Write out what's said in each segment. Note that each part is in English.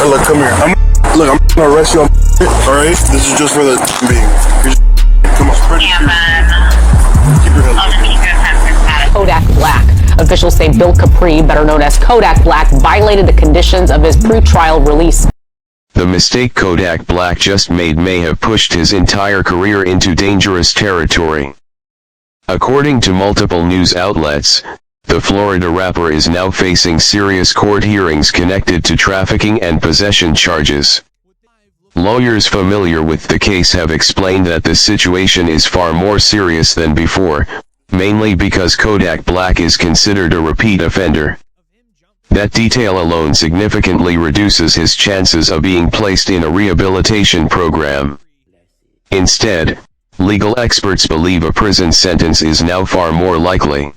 Look, come here. I'm gonna arrest you on alright? This is just for the being. Come on, spread your keep your hands. Kodak Black. Officials say Bill Capri, better known as Kodak Black, violated the conditions of his pre-trial release. The mistake Kodak Black just made may have pushed his entire career into dangerous territory. According to multiple news outlets, the Florida rapper is now facing serious court hearings connected to trafficking and possession charges. Lawyers familiar with the case have explained that the situation is far more serious than before, mainly because Kodak Black is considered a repeat offender. That detail alone significantly reduces his chances of being placed in a rehabilitation program. Instead, legal experts believe a prison sentence is now far more likely.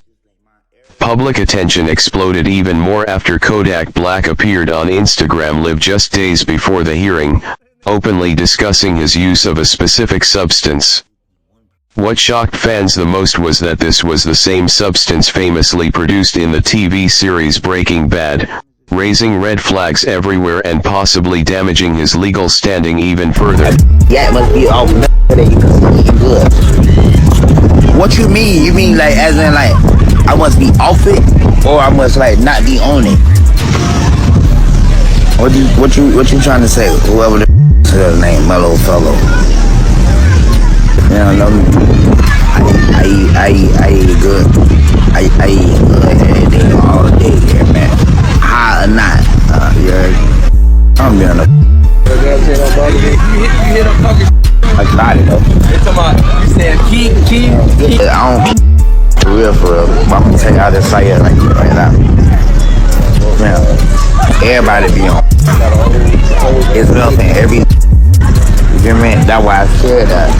Public attention exploded even more after Kodak Black appeared on Instagram Live just days before the hearing, openly discussing his use of a specific substance. What shocked fans the most was that this was the same substance famously produced in the TV series Breaking Bad, raising red flags everywhere and possibly damaging his legal standing even further. Yeah, it must be all good. What you mean? You mean like as in like I must be off it, or I must like not be on it? What you trying to say? Whoever the name, Mellow Fellow. You know, I eat good. I eat good every day, all day, yeah, man. High or not, yeah. I'm being a. You hit up talking. I tried it though. You said keep. I don't for real. But I'm gonna tell you how this site is like right now. Man, everybody be on. It's nothing every. You feel me? That's why I said that.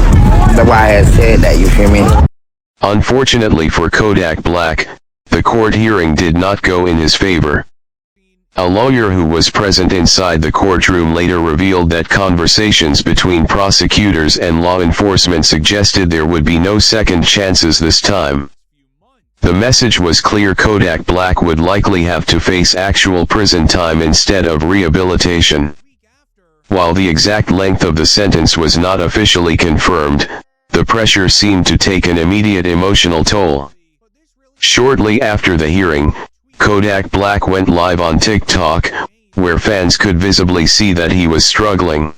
That's why I had said that, you feel me? Unfortunately for Kodak Black, the court hearing did not go in his favor. A lawyer who was present inside the courtroom later revealed that conversations between prosecutors and law enforcement suggested there would be no second chances this time. The message was clear: Kodak Black would likely have to face actual prison time instead of rehabilitation. While the exact length of the sentence was not officially confirmed, the pressure seemed to take an immediate emotional toll. Shortly after the hearing, Kodak Black went live on TikTok, where fans could visibly see that he was struggling.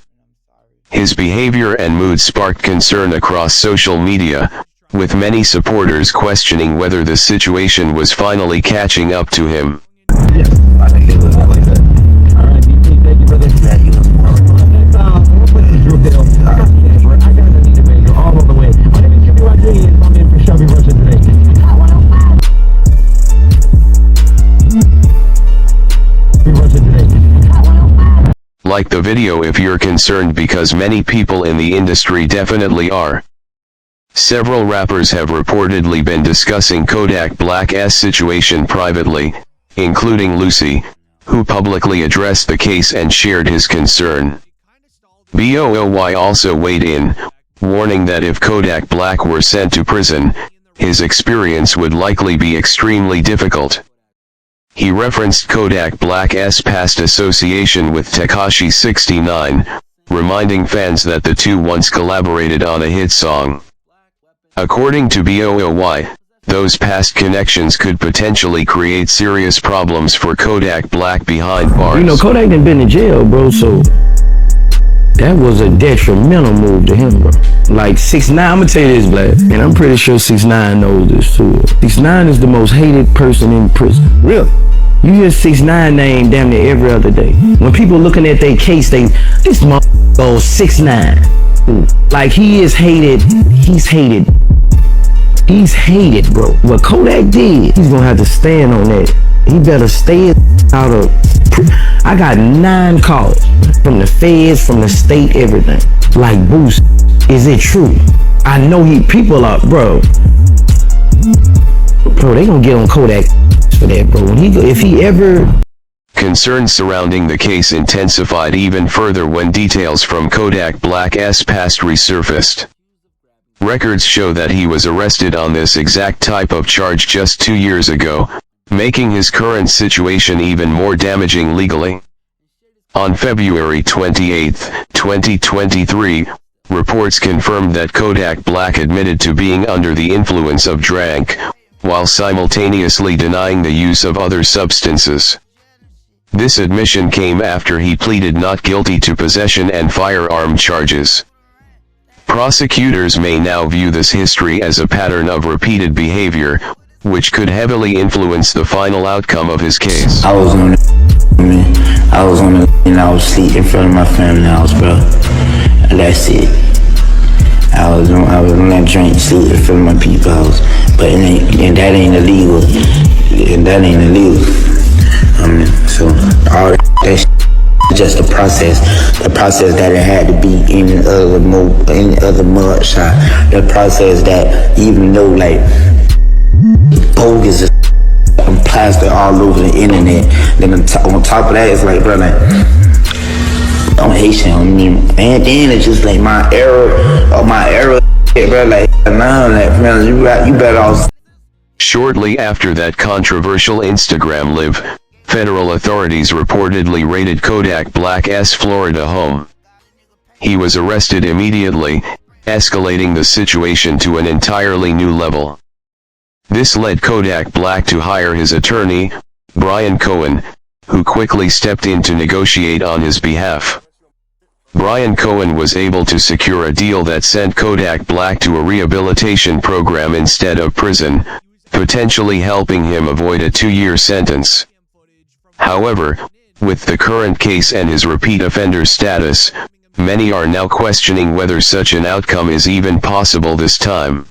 His behavior and mood sparked concern across social media, with many supporters questioning whether the situation was finally catching up to him. Like the video if you're concerned, because many people in the industry definitely are. Several rappers have reportedly been discussing Kodak Black's situation privately, including Lucy, who publicly addressed the case and shared his concern. BOY also weighed in, warning that if Kodak Black were sent to prison, his experience would likely be extremely difficult. He referenced Kodak Black's past association with Tekashi 69, reminding fans that the two once collaborated on a hit song. According to BOY, those past connections could potentially create serious problems for Kodak Black behind bars. You know, Kodak done been in jail, bro, so that was a detrimental move to him, bro. Like 6ix9ine, I'm gonna tell you this, Black, and I'm pretty sure 6ix9ine knows this too. 6ix9ine is the most hated person in prison. Really? You hear 6ix9ine name damn near every other day. When people looking at their case, this motherfucker goes 6ix9ine. Like he is hated, he's hated. He's hated, bro. What Kodak did, he's gonna have to stand on that. He better stay out of. I got 9 calls from the feds, from the state, everything. Like, Boost, is it true? I know people are, bro. Bro, they gonna get on Kodak for that, bro. If he ever. Concerns surrounding the case intensified even further when details from Kodak Black's past resurfaced. Records show that he was arrested on this exact type of charge just 2 years ago, making his current situation even more damaging legally. On February 28, 2023, reports confirmed that Kodak Black admitted to being under the influence of drink, while simultaneously denying the use of other substances. This admission came after he pleaded not guilty to possession and firearm charges. Prosecutors may now view this history as a pattern of repeated behavior, which could heavily influence the final outcome of his case. I was on and I was asleep in front of my family house, bro. And that's it. I was on that drink, sleep in front of my people's house. But and that ain't illegal. So all that just the process that it had to be any other mud shot. The process that even though like bogus is plastered all over the internet, then on top of that it's like, bro, like I'm Haitian, I mean, and then it's just like my era, bro, like nah, like man, you better off. Shortly after that controversial Instagram live, federal authorities reportedly raided Kodak Black's Florida home. He was arrested immediately, escalating the situation to an entirely new level. This led Kodak Black to hire his attorney, Brian Cohen, who quickly stepped in to negotiate on his behalf. Brian Cohen was able to secure a deal that sent Kodak Black to a rehabilitation program instead of prison, potentially helping him avoid a 2-year sentence. However, with the current case and his repeat offender status, many are now questioning whether such an outcome is even possible this time.